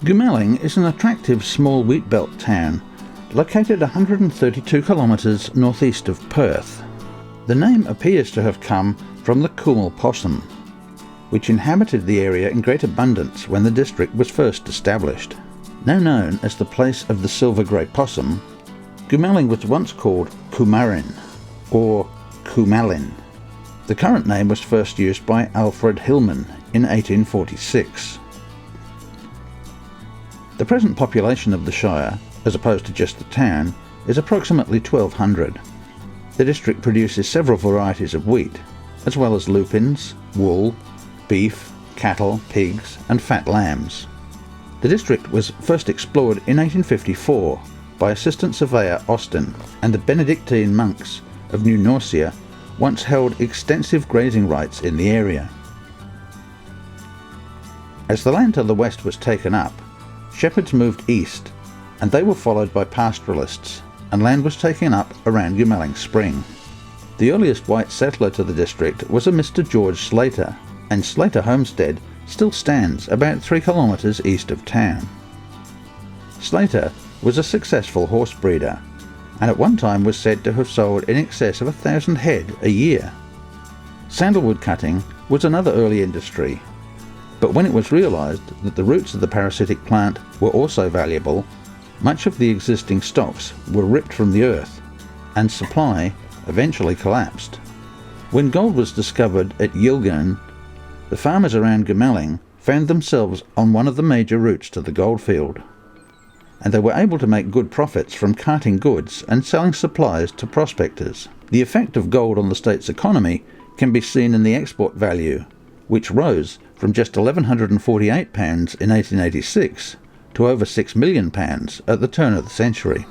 Goomalling is an attractive small wheat belt town located 132 kilometres northeast of Perth. The name appears to have come from the Koomal Possum, which inhabited the area in great abundance when the district was first established. Now known as the place of the silver grey possum, Goomalling was once called Koomalling or Goomalling. The current name was first used by Alfred Hillman in 1846. The present population of the Shire, as opposed to just the town, is approximately 1,200. The district produces several varieties of wheat, as well as lupins, wool, beef, cattle, pigs and fat lambs. The district was first explored in 1854 by Assistant Surveyor Austin, and the Benedictine monks of New Norcia once held extensive grazing rights in the area. As the land to the west was taken up, shepherds moved east, and they were followed by pastoralists, and land was taken up around Goomalling Spring. The earliest white settler to the district was a Mr. George Slater, and Slater Homestead still stands about 3 kilometres east of town. Slater was a successful horse breeder, and at one time was said to have sold in excess of 1,000 head a year. Sandalwood cutting was another early industry, but when it was realised that the roots of the parasitic plant were also valuable, much of the existing stocks were ripped from the earth, and supply eventually collapsed. When gold was discovered at Yilgarn, the farmers around Goomalling found themselves on one of the major routes to the goldfield, and they were able to make good profits from carting goods and selling supplies to prospectors. The effect of gold on the state's economy can be seen in the export value, which rose from just £1,148 in 1886 to over £6 million at the turn of the century.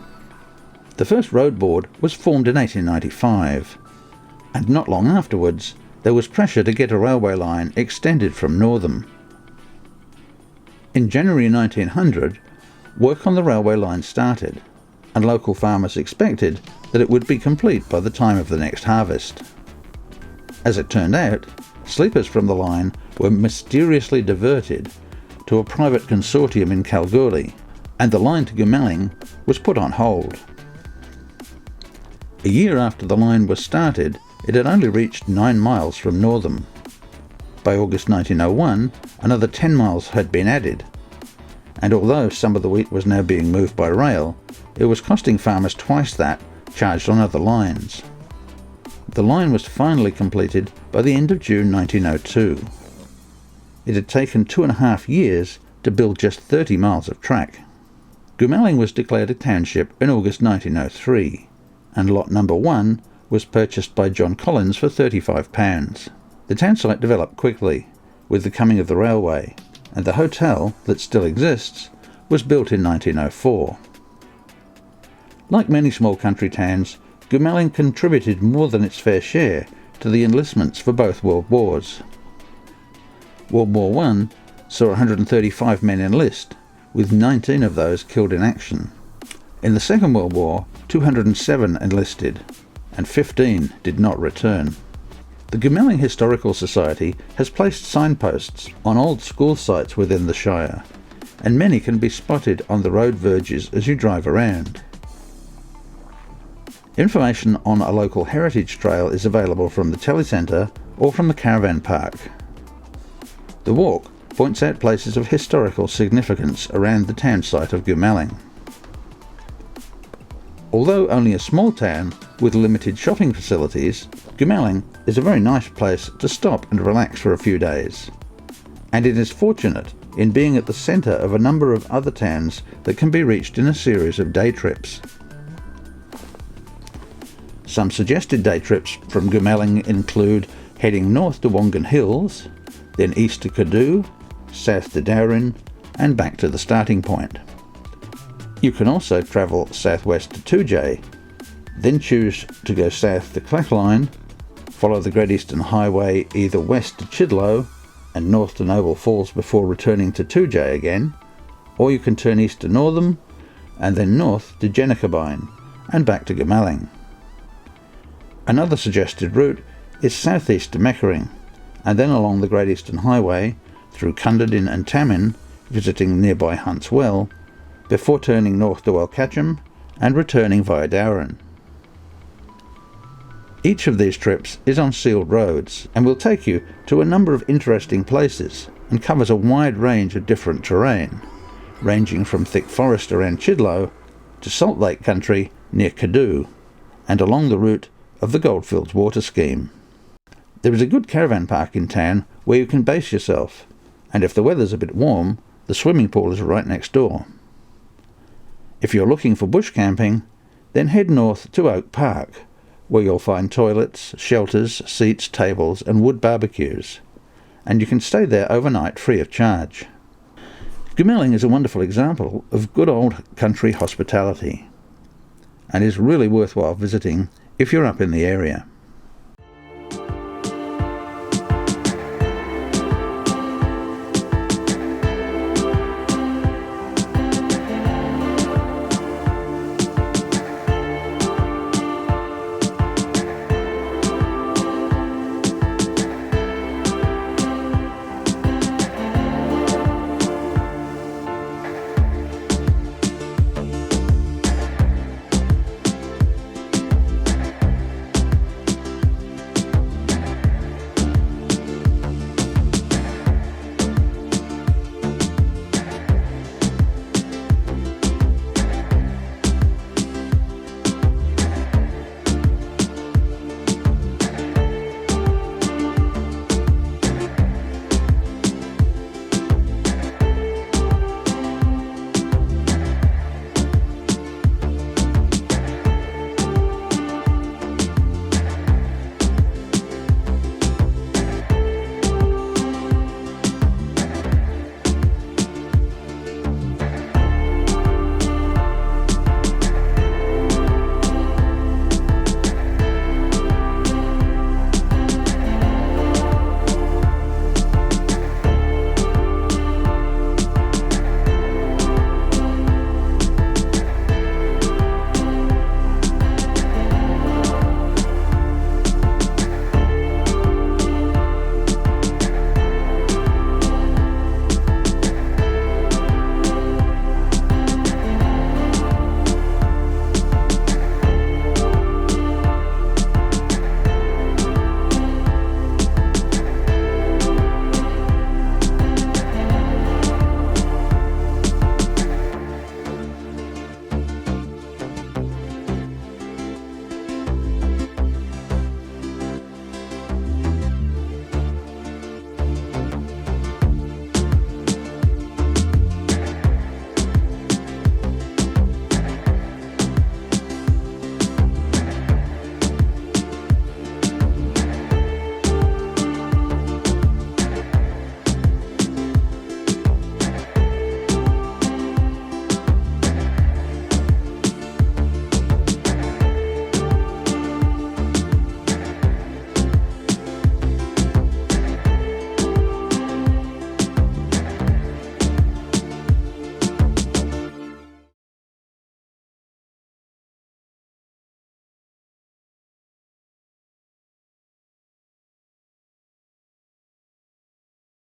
The first road board was formed in 1895, and not long afterwards there was pressure to get a railway line extended from Northam. In January 1900, work on the railway line started, and local farmers expected that it would be complete by the time of the next harvest. As it turned out, sleepers from the line were mysteriously diverted to a private consortium in Kalgoorlie, and the line to Goomalling was put on hold. A year after the line was started, it had only reached 9 miles from Northam. By August 1901, another 10 miles had been added, and although some of the wheat was now being moved by rail, it was costing farmers twice that charged on other lines. The line was finally completed by the end of June 1902. It had taken 2.5 years to build just 30 miles of track. Goomalling was declared a township in August 1903, and lot number 1 was purchased by John Collins for £35. The town site developed quickly with the coming of the railway, and the hotel, that still exists, was built in 1904. Like many small country towns, Goomalling contributed more than its fair share to the enlistments for both World Wars. World War I saw 135 men enlist, with 19 of those killed in action. In the Second World War, 207 enlisted, and 15 did not return. The Goomalling Historical Society has placed signposts on old school sites within the Shire, and many can be spotted on the road verges as you drive around. Information on a local heritage trail is available from the telecentre or from the caravan park. The walk points out places of historical significance around the town site of Goomalling. Although only a small town with limited shopping facilities, Goomalling is a very nice place to stop and relax for a few days, and it is fortunate in being at the centre of a number of other towns that can be reached in a series of day trips. Some suggested day trips from Goomalling include heading north to Wongan Hills, then east to Cadoo, south to Dowrin, and back to the starting point. You can also travel southwest to 2J, then choose to go south to Clackline, follow the Great Eastern Highway either west to Chidlow and north to Noble Falls before returning to 2J again, or you can turn east to Northam and then north to Jennicabine and back to Goomalling. Another suggested route is southeast to Meckering, and then along the Great Eastern Highway through Cunderdin and Tamin visiting nearby Hunts Well, before turning north to Walcatcham and returning via Darwin. Each of these trips is on sealed roads and will take you to a number of interesting places and covers a wide range of different terrain, ranging from thick forest around Chidlow to Salt Lake country near Caddo and along the route of the Goldfields water scheme. There is a good caravan park in town where you can base yourself, and if the weather's a bit warm, the swimming pool is right next door. If you're looking for bush camping, then head north to Oak Park, where you'll find toilets, shelters, seats, tables and wood barbecues, and you can stay there overnight free of charge. Goomalling is a wonderful example of good old country hospitality, and is really worthwhile visiting if you're up in the area.